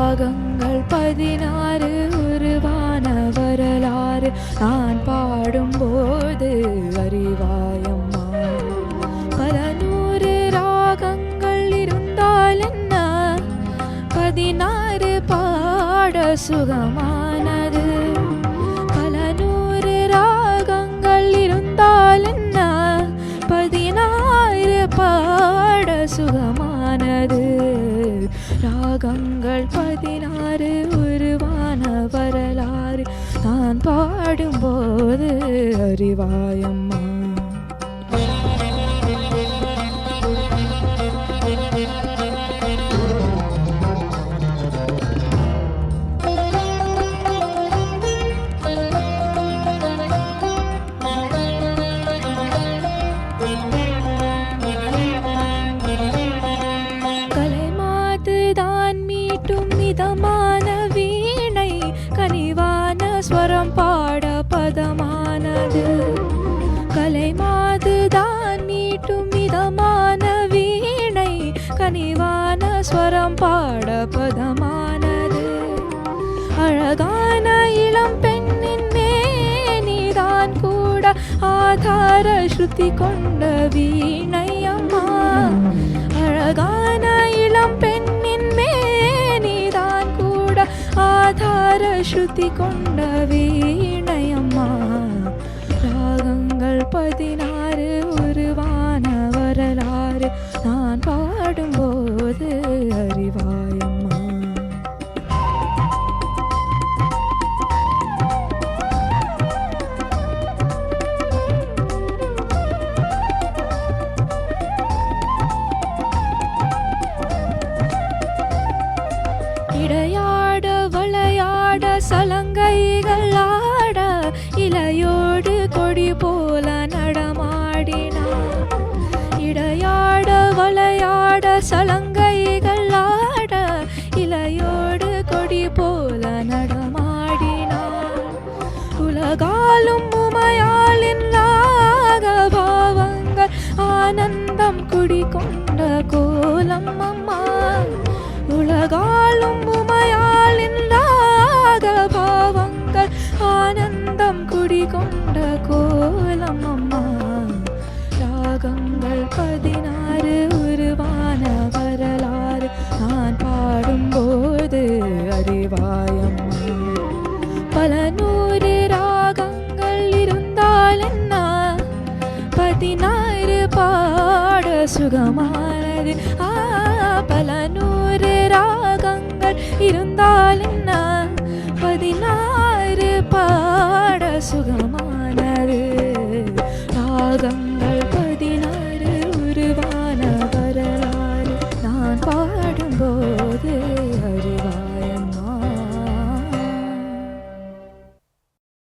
ராகங்கள் 16 உருவான வரலாறு நான் பாடும்போது அறிவாயம்மா. பல 100 ராகங்கள் இருந்தால் என்ன, 16 பாட சுகமானது. பல 100 ராகங்கள் இருந்தால் என்ன, 16 பாட சுகமானது. ராகங்கள் 16 உருவான வரலாறு நான் பாடும்போது அறிவாயம்மா. மிதமான வீணை கனிவான ஸ்வரம் பாட பதமானது. கலைமாதுதான் மீட்டும் மிதமான வீணை கனிவான ஸ்வரம் பாட பதமானது. அழகான இளம் பெண்ணின் மேனிதான் கூட ஆதார ஸ்ருதி கொண்ட வீணை அம்மா. அழகான இளம் பெண்ணின் ஆதார ஸ்ருதி கொண்ட வீணையம்மா. ராகங்கள் 16 உருவான வரலாறு நான் பாடும்போது அறிவாயம்மா. இடையாட விளையாட சலங்கைகள் ஆட இலையோடு கொடி போல நடமாடினார். இடையாட விளையாட சலங்கைகள் ஆட இலையோடு கொடி போல நடமாடினார். உலகாலும் உமையாளின் ராகபாவங்கள் ஆனந்தம் குடிகொண்ட கோலம் அம்மா. உலகாலும் உமையாளின் ராகபாவங்கள் ஆனந்தம் குடிகொண்ட கோலம் அம்மா. ராகங்கள் 16 உருவான வரலாறு நான் பாடும்போது அறிவாயம்மா. பல 100 ராகங்கள் இருந்தால் என்ன, 16 பாட சுகமானது. பல 100 ராகங்கள் இருந்தால் என்ன, 16 பாட சுகமானது. ராகங்கள் 16 உருவான வரலாறு நான் பாடும்போது